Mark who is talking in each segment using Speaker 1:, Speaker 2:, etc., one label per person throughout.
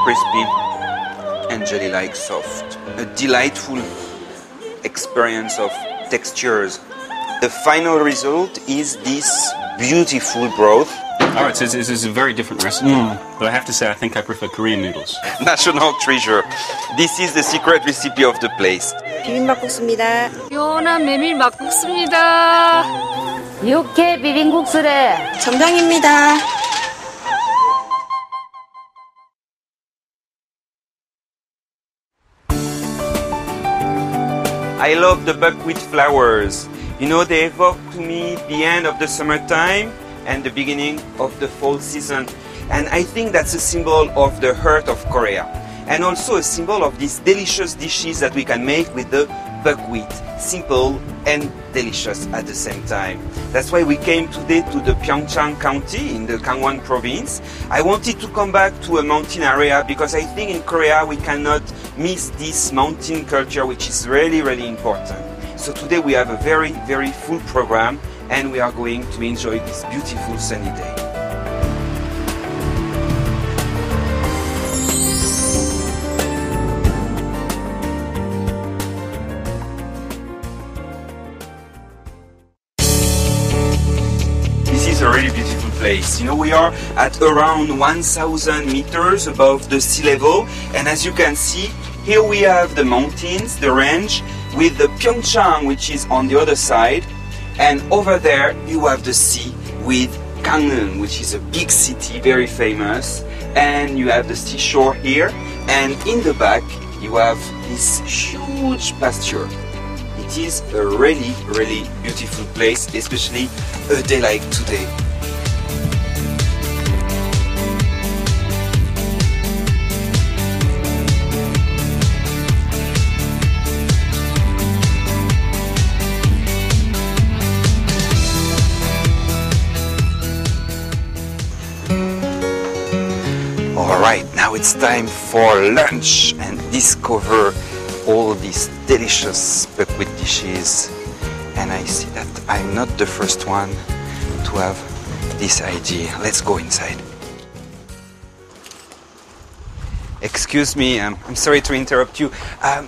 Speaker 1: crispy, and jelly-like soft. A delightful experience of textures. The final result is this beautiful broth.
Speaker 2: All right, so this is a very different recipe. But I have to say, I think I prefer Korean noodles.
Speaker 1: National treasure. This is the secret recipe of the place.
Speaker 3: 비빔막국수입니다.
Speaker 4: 시원한 메밀 막국수입니다.
Speaker 5: 육회 비빔국수래.
Speaker 3: 점장입니다.
Speaker 1: I love the buckwheat flowers. You know, they evoke to me the end of the summertime and the beginning of the fall season. And I think that's a symbol of the heart of Korea. And also a symbol of these delicious dishes that we can make with the buckwheat. Simple and delicious at the same time. That's why we came today to the Pyeongchang County in the Gangwon province. I wanted to come back to a mountain area because I think in Korea we cannot miss this mountain culture, which is really, really important. So today we have a very, very full program and we are going to enjoy this beautiful sunny day. This is a really beautiful place. You know, we are at around 1,000 meters above the sea level, and as you can see, here we have the mountains, the range, with the Pyeongchang, which is on the other side, and over there you have the sea with Gangneung, which is a big city, very famous, and you have the seashore here, and in the back you have this huge pasture. It is a really, really beautiful place, especially a day like today. Alright, now it's time for lunch and discover all these delicious buckwheat dishes. And I see that I'm not the first one to have this idea. Let's go inside. Excuse me, I'm sorry to interrupt you.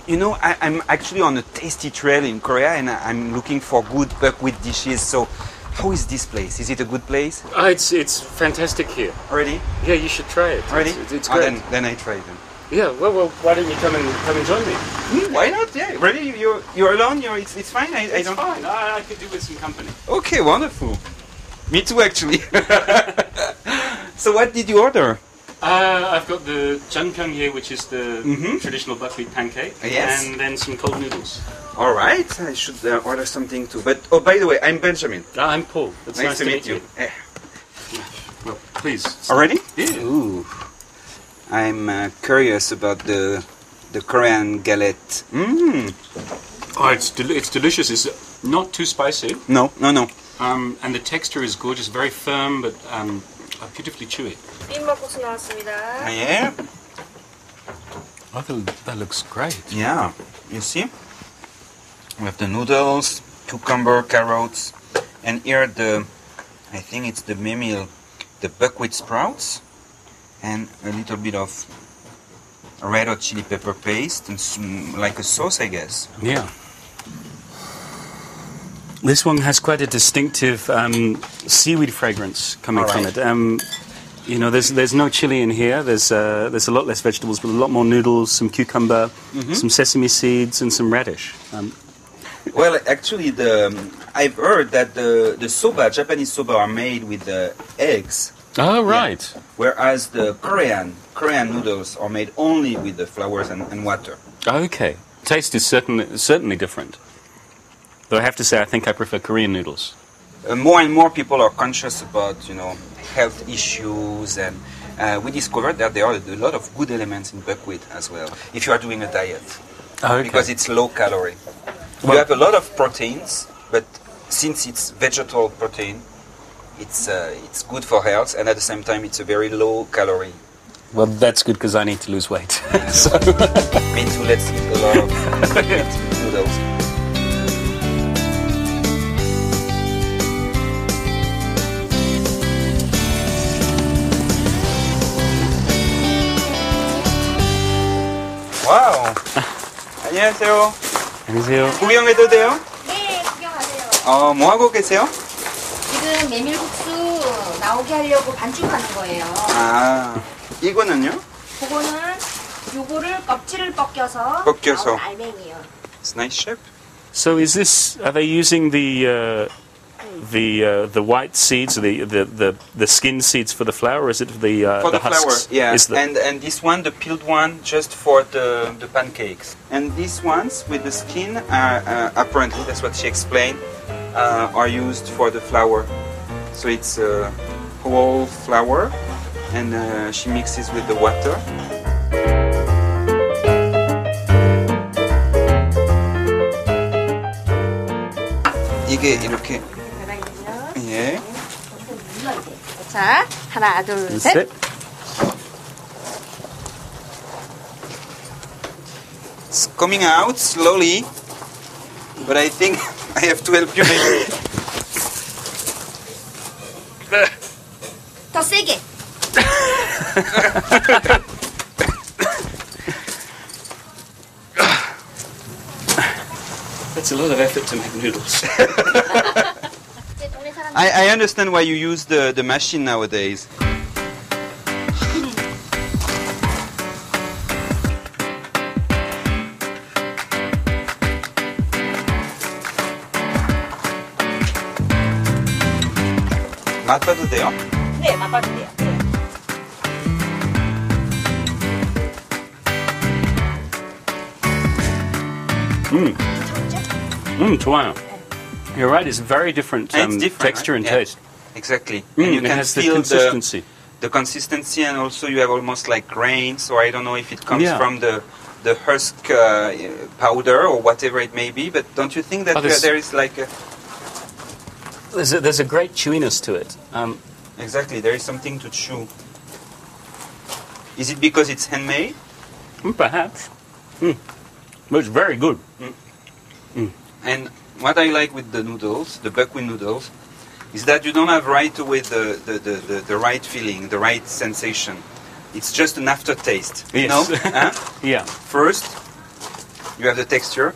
Speaker 1: You know, I'm actually on a tasty trail in Korea and I'm looking for good buckwheat dishes. So how is this place? Is it a good place?
Speaker 2: It's fantastic here.
Speaker 1: Already?
Speaker 2: Yeah, you should try it.
Speaker 1: Already?
Speaker 2: It's great.
Speaker 1: Then I try them.
Speaker 2: Yeah, well, why don't you come and join me?
Speaker 1: Why not? Yeah, really? You're alone? It's fine?
Speaker 2: It's fine. I could do with some company.
Speaker 1: Okay, wonderful. Me too, actually. So what did you order?
Speaker 2: I've got the jjangpyeong here, which is the traditional buckwheat pancake.
Speaker 1: Yes.
Speaker 2: And then some cold noodles.
Speaker 1: All right, I should order something too. But, oh, by the way, I'm Benjamin.
Speaker 2: I'm Paul. It's
Speaker 1: Nice to meet you.
Speaker 2: Well, please.
Speaker 1: Already?
Speaker 2: Yeah.
Speaker 1: Ooh. I'm curious about the Korean galette.
Speaker 2: Oh, it's delicious. It's not too spicy.
Speaker 1: No.
Speaker 2: And the texture is gorgeous, very firm, but beautifully chewy.
Speaker 3: 비빔막국수 나왔습니다.
Speaker 1: Yeah?
Speaker 2: Oh, that looks great.
Speaker 1: Yeah. You see? We have the noodles, cucumber, carrots, and here I think it's the memil, the buckwheat sprouts, and a little bit of red hot chili pepper paste, and some, like a sauce, I guess.
Speaker 2: Yeah. This one has quite a distinctive seaweed fragrance coming from it. You know, there's no chili in here. There's a lot less vegetables, but a lot more noodles, some cucumber, some sesame seeds, and some radish.
Speaker 1: Well, actually, I've heard that the soba, Japanese soba, are made with eggs.
Speaker 2: Oh, right.
Speaker 1: Yeah. Whereas the Korean noodles are made only with the flowers and water.
Speaker 2: Okay. Taste is certainly different. Though I have to say, I think I prefer Korean noodles.
Speaker 1: More and more people are conscious about, health issues, and we discovered that there are a lot of good elements in buckwheat as well, if you are doing a diet.
Speaker 2: Okay.
Speaker 1: Because it's low calorie. You have a lot of proteins, but since it's vegetable protein, it's good for health, and at the same time, it's a very low calorie.
Speaker 2: Well, that's good because I need to lose weight. So.
Speaker 1: Me too, let's eat a lot of noodles. 안녕하세요.
Speaker 2: 안녕하세요.
Speaker 1: 구경해도 돼요?
Speaker 3: 네, 구경하세요.
Speaker 1: 뭐 하고 계세요?
Speaker 3: 지금 메밀국수 나오게 하려고 반죽하는 거예요.
Speaker 1: 아, 이거는요?
Speaker 3: 그거는 요거를 껍질을 벗겨서
Speaker 1: 벗겨서.
Speaker 3: 나온 알맹이요.
Speaker 1: It's nice shape.
Speaker 2: So is this? Are they using the white seeds, the skin seeds for the flour, or is it for
Speaker 1: For
Speaker 2: the
Speaker 1: the flour,
Speaker 2: husks?
Speaker 1: yeah.
Speaker 2: Is the,
Speaker 1: And this one, the peeled one, just for the pancakes. And these ones with the skin, apparently, that's what she explained, are used for the flour. So it's whole flour, and she mixes with the water. 이게 이렇게 예.
Speaker 3: 자, 하나, 둘, 셋.
Speaker 2: 셋.
Speaker 1: It's coming out slowly, but I think I have to help you.
Speaker 3: 더 세게.
Speaker 2: It's a lot of effort to make noodles.
Speaker 1: I understand why you use the machine nowadays. 맛봐도 돼요?
Speaker 3: 네, 맛봐도 돼요. 네.
Speaker 2: 좋아요. You're right. It's very different,
Speaker 1: It's different,
Speaker 2: texture
Speaker 1: right?
Speaker 2: and
Speaker 1: Yeah.
Speaker 2: taste.
Speaker 1: Exactly. And you
Speaker 2: It
Speaker 1: can
Speaker 2: has the
Speaker 1: feel
Speaker 2: consistency.
Speaker 1: the consistency, and also you have almost like grain. So I don't know if it comes
Speaker 2: Yeah.
Speaker 1: from the husk powder or whatever it may be. But don't you think that
Speaker 2: Oh, this-
Speaker 1: there is like a,
Speaker 2: There's a great chewiness to it.
Speaker 1: exactly there is something to chew? Is it because it's handmade?
Speaker 2: Perhaps. But it's very good.
Speaker 1: And what I like with the noodles, the buckwheat noodles, is that you don't have right away the right feeling, the right sensation. It's just an aftertaste. You
Speaker 2: Yes.
Speaker 1: know? Huh?
Speaker 2: Yeah.
Speaker 1: First, you have the texture,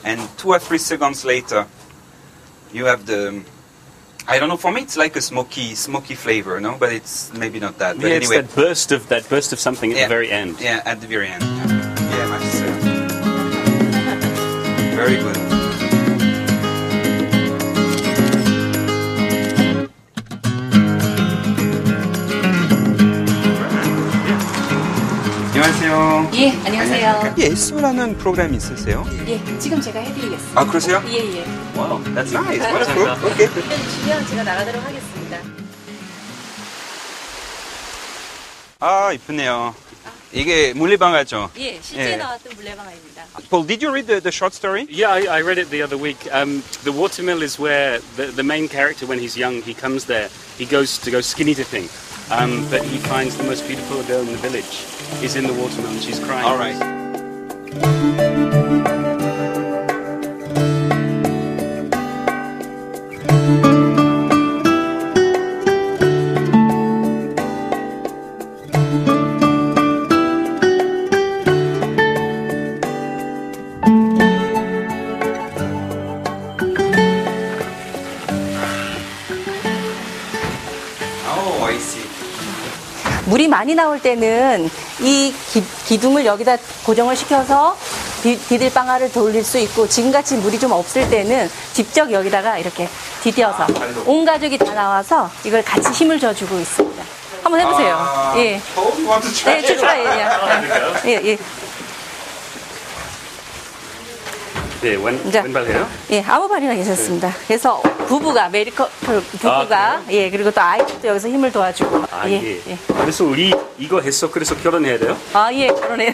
Speaker 1: and 2 or 3 seconds later, you have the. I don't know. For me, it's like a smoky flavor, no? But it's maybe not that. But
Speaker 2: Yeah, it's
Speaker 1: anyway,
Speaker 2: that burst of something at
Speaker 1: Yeah.
Speaker 2: the very end.
Speaker 1: yeah, at the very end. Yeah, much so. Very good. 안녕하세요.
Speaker 3: 예, 안녕하세요.
Speaker 1: 예술하는 프로그램 있으세요?
Speaker 3: 예, 지금 제가 해드리겠습니다.
Speaker 1: 아, 그러세요?
Speaker 3: 예, 예.
Speaker 1: Wow, that's nice. Wonderful. Okay.
Speaker 3: 주면 제가 나가도록 하겠습니다.
Speaker 1: 아, 이쁘네요. 이게 물리방아죠?
Speaker 3: 예, 실제
Speaker 1: 예.
Speaker 3: 나왔던 물레방아입니다.
Speaker 1: Paul, did you read the short story?
Speaker 2: Yeah, I read it the other week. The watermill is where the main character, when he's young, he comes there. He goes to go skinny dipping, but he finds the most beautiful girl in the village. Is in the watermill and she's crying.
Speaker 1: All right. Oh, I see.
Speaker 6: 물이 많이 나올 때는 이 기둥을 여기다 고정을 시켜서 디딜방아를 돌릴 수 있고, 지금같이 물이 좀 없을 때는 직접 여기다가 이렇게 디뎌서 온 가족이 다 나와서 이걸 같이 힘을 줘주고 있습니다. 한번 해보세요. 예.
Speaker 1: Paul, you want to try?
Speaker 6: 네, 출출해. 예, 예.
Speaker 2: 네,
Speaker 6: 이제-
Speaker 2: 왼발이에요?
Speaker 6: 예, 아무 발이나 괜찮습니다. 그래서 부부가, 부부가, 예, 그리고 또 아이도 여기서 힘을 도와주고.
Speaker 2: 아, 예. 그래서 우리 이거 했어. 그래서 결혼해야 돼요?
Speaker 6: 아, 예, 그러네요.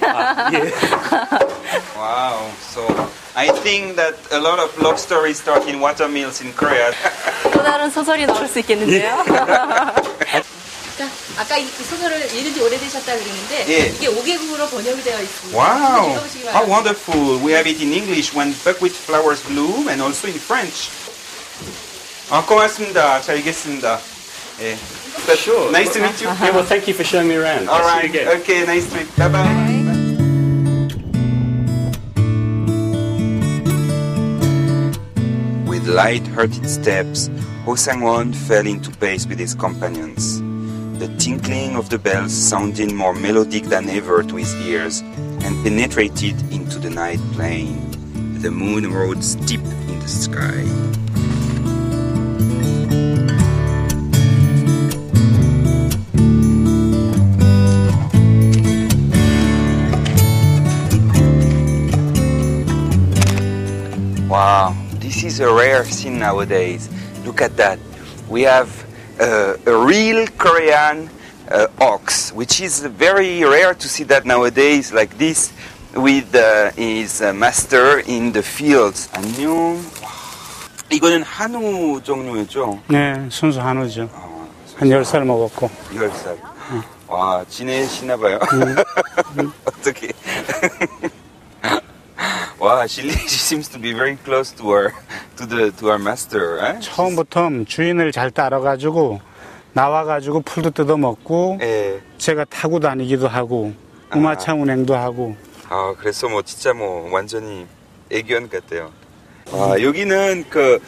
Speaker 2: 예.
Speaker 1: Wow. So I think that a lot of love stories start in watermills in Korea.
Speaker 6: 또 다른 소설이 나올 수 있겠는데요.
Speaker 3: 아까 이 소설을 읽은 지 오래되셨다 그랬는데
Speaker 1: 예.
Speaker 3: 이게 5개국어로 번역이 되어 있습니다.
Speaker 1: Wow.
Speaker 3: 읽어보시기
Speaker 1: How
Speaker 3: 바랍니다.
Speaker 1: wonderful. We have it in English when buckwheat flowers bloom and also in French. 아, 고맙습니다. 잘 읽겠습니다. 예. But
Speaker 2: Sure.
Speaker 1: Nice to meet you.
Speaker 2: Yeah, well, thank you for showing me around.
Speaker 1: All
Speaker 2: I'll see
Speaker 1: right.
Speaker 2: you again.
Speaker 1: Okay, nice to meet you. Bye-bye. With light-hearted steps, Ho Sang-won fell into pace with his companions. The tinkling of the bells sounded more melodic than ever to his ears and penetrated into the night plain. The moon rose deep in the sky. Wow, this is a rare scene nowadays. Look at that. We have a real Korean ox, which is very rare to see that nowadays, like this, with his master in the fields. 안녕. 이거는 한우 종류죠?
Speaker 7: 네, 순수 한우죠. 한 10살 먹었고.
Speaker 1: 10살. 와, 지내시나 봐요. 어떻게? Wow, she seems to be very close to our master, right?
Speaker 7: 처음부터 주인을 잘 따라가지고 나와가지고 풀도 뜯어 먹고
Speaker 1: 예.
Speaker 7: 제가 타고 다니기도 하고 우마차 운행도 하고.
Speaker 1: 아, 그래서 뭐 진짜 뭐 완전히 애견 같아요. 와, 여기는 그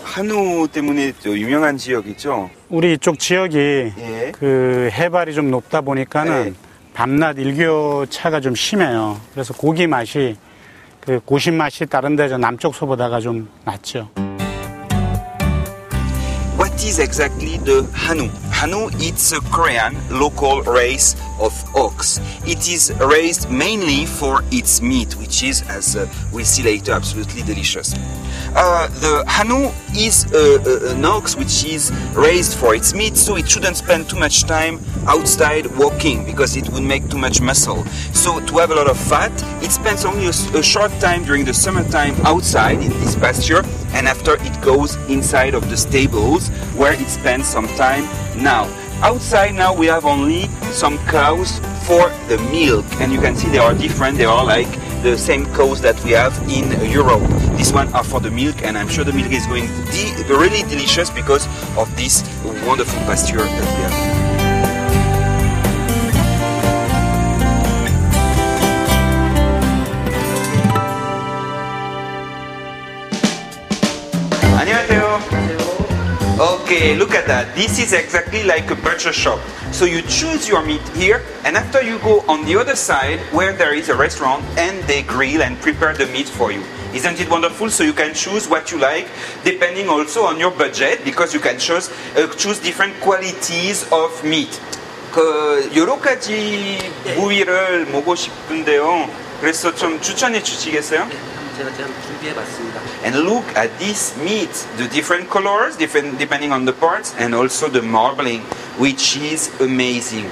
Speaker 1: 한우 때문에 또 유명한 지역이죠?
Speaker 7: 우리 이쪽 지역이
Speaker 1: 예.
Speaker 7: 그 해발이 좀 높다 보니까는
Speaker 1: 예.
Speaker 7: 밤낮 일교차가 좀 심해요. 그래서 고기 맛이 그 고신 맛이 다른 데 남쪽 소보다가 좀 낫죠.
Speaker 1: What is exactly the Hanwoo? Hanwoo, it's a Korean local race of ox. It is raised mainly for its meat, which is, as we'll see later, absolutely delicious. The Hanwoo is an ox which is raised for its meat, so it shouldn't spend too much time outside walking because it would make too much muscle. So to have a lot of fat, it spends only a short time during the summertime outside in this pasture, and after it goes inside of the stables where it spends some time now. Outside now we have only some cows for the milk, and you can see they are different. They are like the same cows that we have in Europe. This one are for the milk, and I'm sure the milk is going really delicious because of this wonderful pasture that we have. Okay, look at that. This is exactly like a butcher shop. So you choose your meat here, and after you go on the other side where there is a restaurant and they grill and prepare the meat for you. Isn't it wonderful? So you can choose what you like depending also on your budget, because you can choose different qualities of meat. 여러 가지 부위를 먹고 싶은데요. 그래서 좀 추천해 주시겠어요?
Speaker 8: 제가 준비해봤습니다.
Speaker 1: And look at this meat, the different colors, depending on the parts, and also the marbling, which is amazing.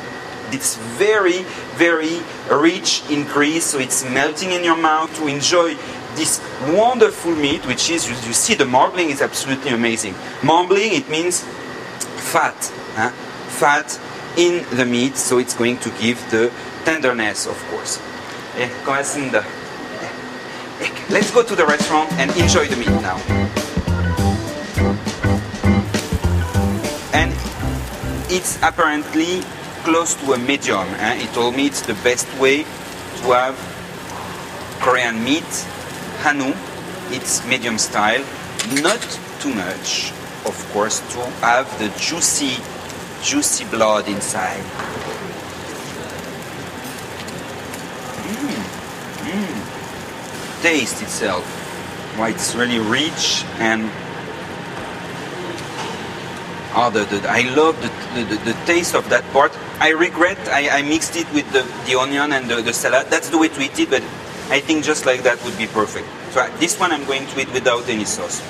Speaker 1: It's very, very rich in grease, so it's melting in your mouth to enjoy this wonderful meat, which is, you see, the marbling is absolutely amazing. Marbling, it means fat, fat in the meat, so it's going to give the tenderness, of course. 고맙습니다. Let's go to the restaurant and enjoy the meat now. And it's apparently close to a medium. He told me it's the best way to have Korean meat, Hanwoo. It's medium style, not too much, of course, to have the juicy blood inside. Taste itself, why it's really rich, and I love the taste of that part. I regret I mixed it with the onion and the salad. That's the way to eat it, but I think just like that would be perfect. So this one I'm going to eat without any sauce.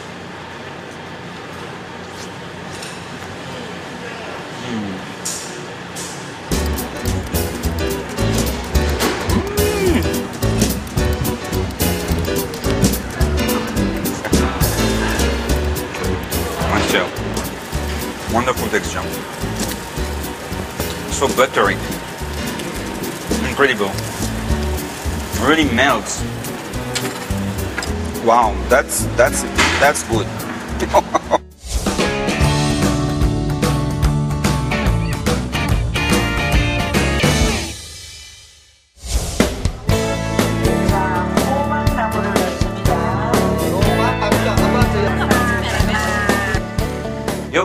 Speaker 1: Wonderful texture. So buttery. Incredible. Really melts. Wow, that's good.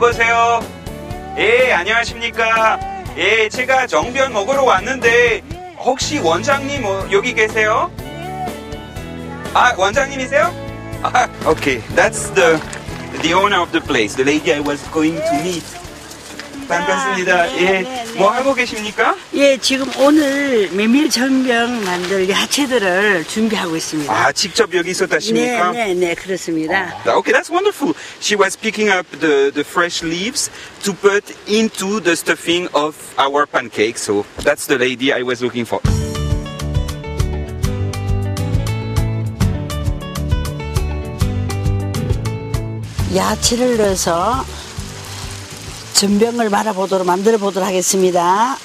Speaker 1: 여보세요? 예, 안녕하십니까? 예, 제가 정변 먹으러 왔는데 혹시 원장님 여기 계세요? 아, 원장님이세요? 아, okay. That's the owner of the place, the lady I was going to meet. 반갑습니다. 예, 뭐 하고 계십니까?
Speaker 9: 예, 지금 오늘 메밀 전병 만들 야채들을 준비하고 있습니다.
Speaker 1: 아, 직접 여기서 따십니까?
Speaker 9: 네, 그렇습니다.
Speaker 1: Okay, that's wonderful. She was picking up the fresh leaves to put into the stuffing of our pancake. So that's the lady I was looking for.
Speaker 9: 야채를 넣어서 전병을 만들어 보도록 하겠습니다.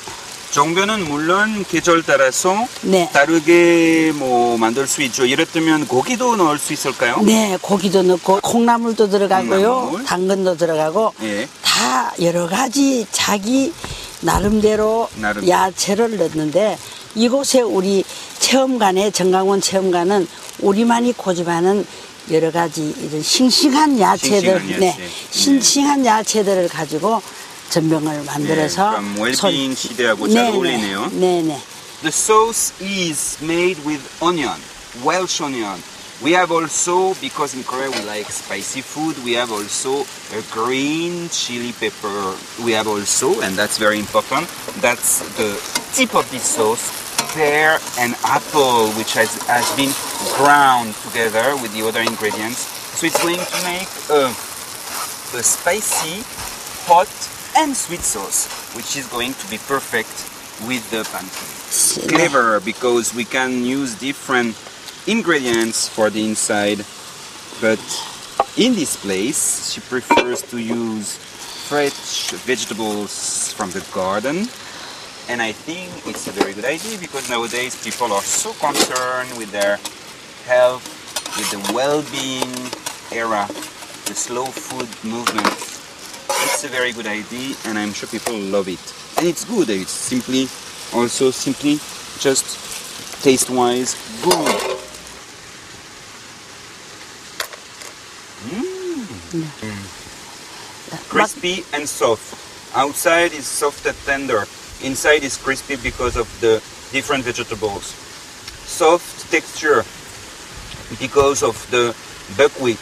Speaker 1: 정변은 물론 계절 따라서
Speaker 9: 네.
Speaker 1: 다르게 뭐 만들 수 있죠. 이랬다면 고기도 넣을 수 있을까요?
Speaker 9: 네, 고기도 넣고 콩나물도 들어가고요.
Speaker 1: 콩나물.
Speaker 9: 당근도 들어가고
Speaker 1: 예.
Speaker 9: 다 여러 가지 자기 나름대로 야채를 넣는데 이곳에 우리 체험관에 정강원 체험관은 우리만이 고집하는 여러 가지 이런 싱싱한 야채들, 싱싱한 야채들을 가지고 전병을 만들어서
Speaker 1: 그럼 웰빙 시대하고 잘 어울리네요.
Speaker 9: 네네.
Speaker 1: The sauce is made with onion, Welsh onion. We have also, because in Korea we like spicy food, we have also a green chili pepper. We have also, and that's very important, that's the tip of this sauce, pear and apple, which has been ground together with the other ingredients. So it's going to make a spicy, hot and sweet sauce, which is going to be perfect with the pancake. Clever, because we can use different ingredients for the inside, but in this place she prefers to use fresh vegetables from the garden. And I think it's a very good idea because nowadays people are so concerned with their health, with the well-being era, the slow food movement. It's a very good idea and I'm sure people love it. And it's good, it's simply just taste-wise good. Crispy and soft. Outside is soft and tender. Inside is crispy because of the different vegetables. Soft texture because of the buckwheat.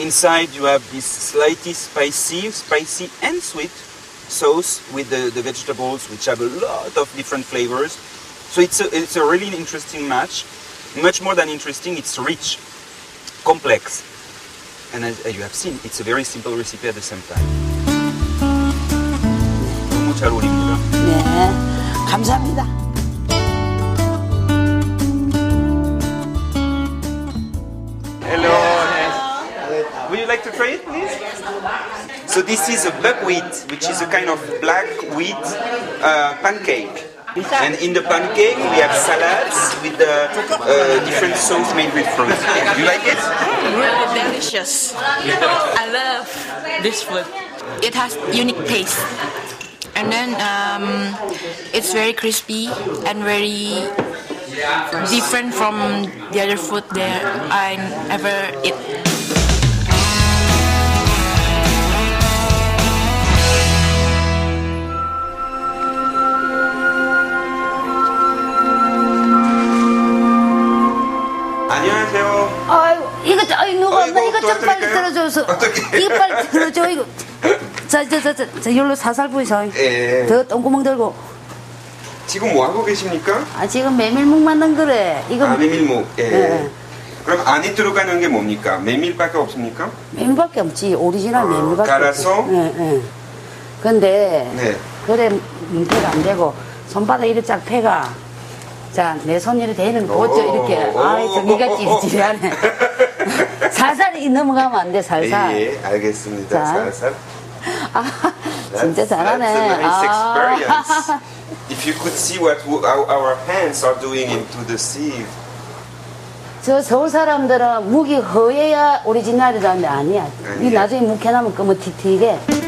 Speaker 1: Inside you have this slightly spicy and sweet sauce with the vegetables, which have a lot of different flavors. So it's a really interesting match. Much more than interesting, it's rich, complex. And as you have seen, it's a very simple recipe at the same time. 너무 잘 어울립니다.
Speaker 9: 네, 감사합니다.
Speaker 1: Hello. Would you like to try it, please? So this is a buckwheat, which is a kind of black wheat pancake. And in the pancake we have salads with different sauce made with fruit. You like it?
Speaker 10: Really delicious. I love this food. It has unique taste. And then it's very crispy and very different from the other food that I ever eat.
Speaker 1: 안녕하세요.
Speaker 5: 아이고, 누가 엄마 이거 좀 빨리
Speaker 1: 도와드릴까요?
Speaker 5: 들어줘서.
Speaker 1: 어떡해.
Speaker 5: 이거 빨리 들어줘, 이거. 자, 이걸로 살살 부으셔.
Speaker 1: 예.
Speaker 5: 더 똥구멍 들고.
Speaker 1: 지금 뭐 하고 계십니까?
Speaker 5: 아, 지금 메밀묵 만든 거래. 이거.
Speaker 1: 아, 메밀묵. 예.
Speaker 5: 예.
Speaker 1: 그럼 안에 들어가는 게 뭡니까? 메밀밖에 없습니까?
Speaker 5: 메밀밖에 없지. 오리지널 메밀밖에
Speaker 1: 갈아서?
Speaker 5: 없지. 예, 예. 근데,
Speaker 1: 네.
Speaker 5: 그래, 문태가 안 되고, 손바닥 이렇게 쫙 패가. 자, 내 손 이렇게 되는 거 보죠, 이렇게. 아이, 저기가 찌릿찌릿하네. 살살 넘어가면 안 돼, 살살.
Speaker 1: 예, 알겠습니다.
Speaker 5: 자.
Speaker 1: 살살.
Speaker 5: 아, 진짜 잘하네.
Speaker 1: That's a nice
Speaker 5: 아.
Speaker 1: experience. If you could see what our hands are doing into the sieve.
Speaker 5: 저 서울 사람들은 묵이 허해야 오리지널이라는데 아니야. 이 나중에 묵 해놓으면 그뭐 틱틱해.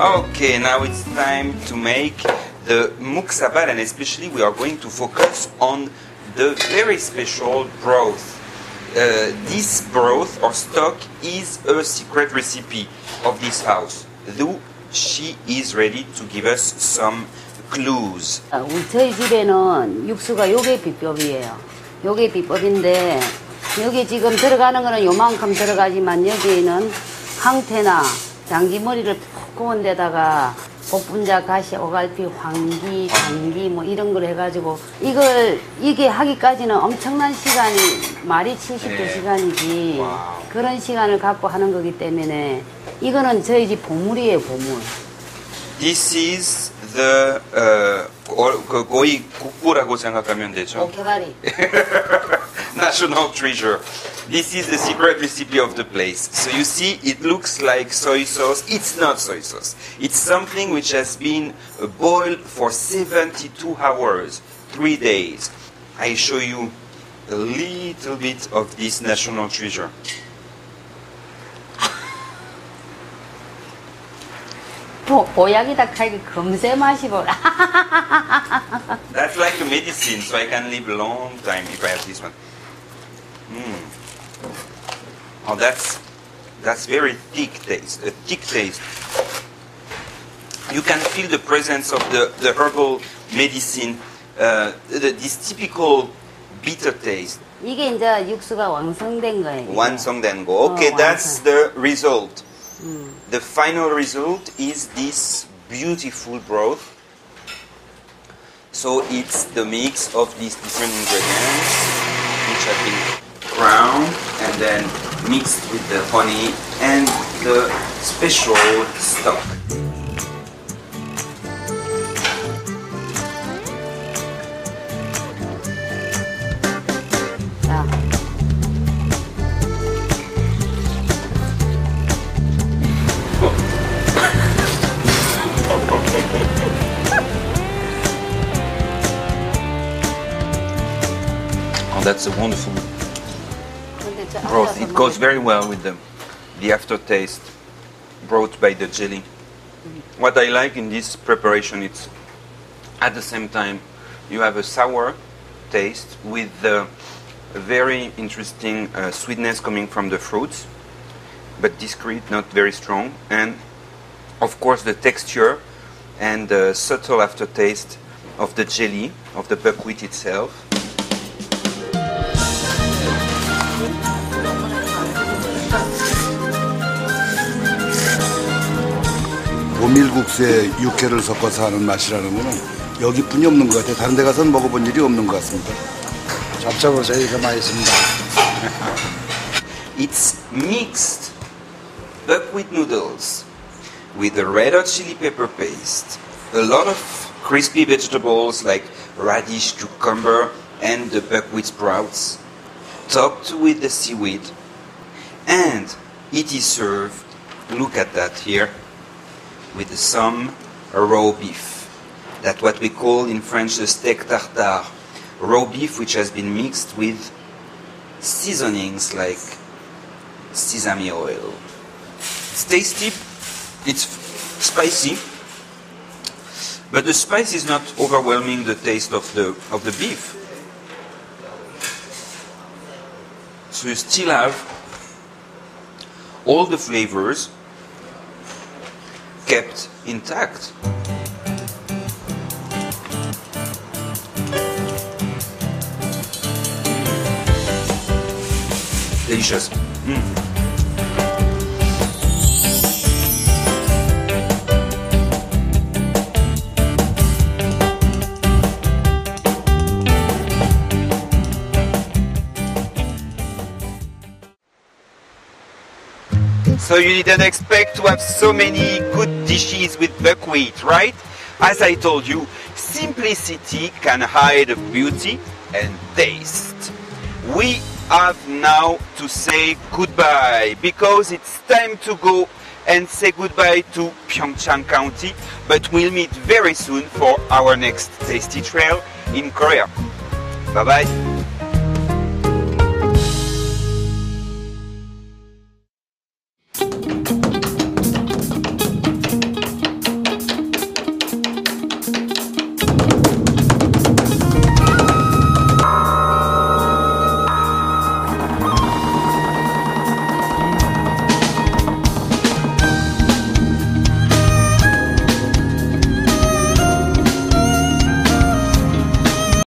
Speaker 1: Okay, now it's time to make the muksabat, and especially we are going to focus on the very special broth. This broth or stock is a secret recipe of this house, though she is ready to give us some clues.
Speaker 5: 저희 집에는 육수가 요게 비법이에요. 요게 비법인데 여기 지금 들어가는 거는 요만큼 들어가지만 여기는 황태나 장기머리를 푹 구운 데다가 복분자, 가시, 오갈피, 황기, 당기 뭐 이런 걸 해가지고 이게 하기까지는 엄청난 시간이 말이 72시간이지 그런 시간을 갖고 하는 거기 때문에 이거는 저희 집 보물이에요, 보물.
Speaker 1: This is the 거의 국보라고 생각하면 되죠.
Speaker 5: 오케바리.
Speaker 1: National treasure. This is the secret recipe of the place. So you see, it looks like soy sauce. It's not soy sauce. It's something which has been boiled for 72 hours, 3 days. I show you a little bit of this national treasure.
Speaker 5: 보약이다 카이기 금세 마시고.
Speaker 1: That's like a medicine, so I can live a long time if I have this one. Oh, that's very thick taste, a thick taste. You can feel the presence of the herbal medicine, this typical bitter taste.
Speaker 5: 이게 이제 육수가 완성된 거예요.
Speaker 1: 완성된 거. Okay, that's the result. The final result is this beautiful broth. So it's the mix of these different ingredients which have been ground and then mixed with the honey and the special stock. That's a wonderful broth. It goes very well with the aftertaste brought by the jelly. What I like in this preparation, it's at the same time you have a sour taste with a very interesting sweetness coming from the fruits, but discreet, not very strong, and of course the texture and the subtle aftertaste of the jelly, of the buckwheat itself.
Speaker 11: 보밀국수에 육회를 섞어서 하는 맛이라는 거는 여기뿐이 없는 것 같아요. 다른 데 가서는 먹어본 일이 없는 것 같습니다. 잡숴보세요. 이거 맛있습니다.
Speaker 1: It's mixed buckwheat noodles with a red hot chili pepper paste, a lot of crispy vegetables like radish, cucumber, and the buckwheat sprouts, topped with the seaweed, and it is served, look at that here, with some raw beef. That's what we call in French the steak tartare. Raw beef which has been mixed with seasonings like sesame oil. It's tasty, it's spicy, but the spice is not overwhelming the taste of the beef. So you still have all the flavors kept intact. Delicious. So you didn't expect to have so many good dishes with buckwheat, right? As I told you, simplicity can hide beauty and taste. We have now to say goodbye because it's time to go and say goodbye to Pyeongchang County, but we'll meet very soon for our next tasty trail in Korea. Bye bye.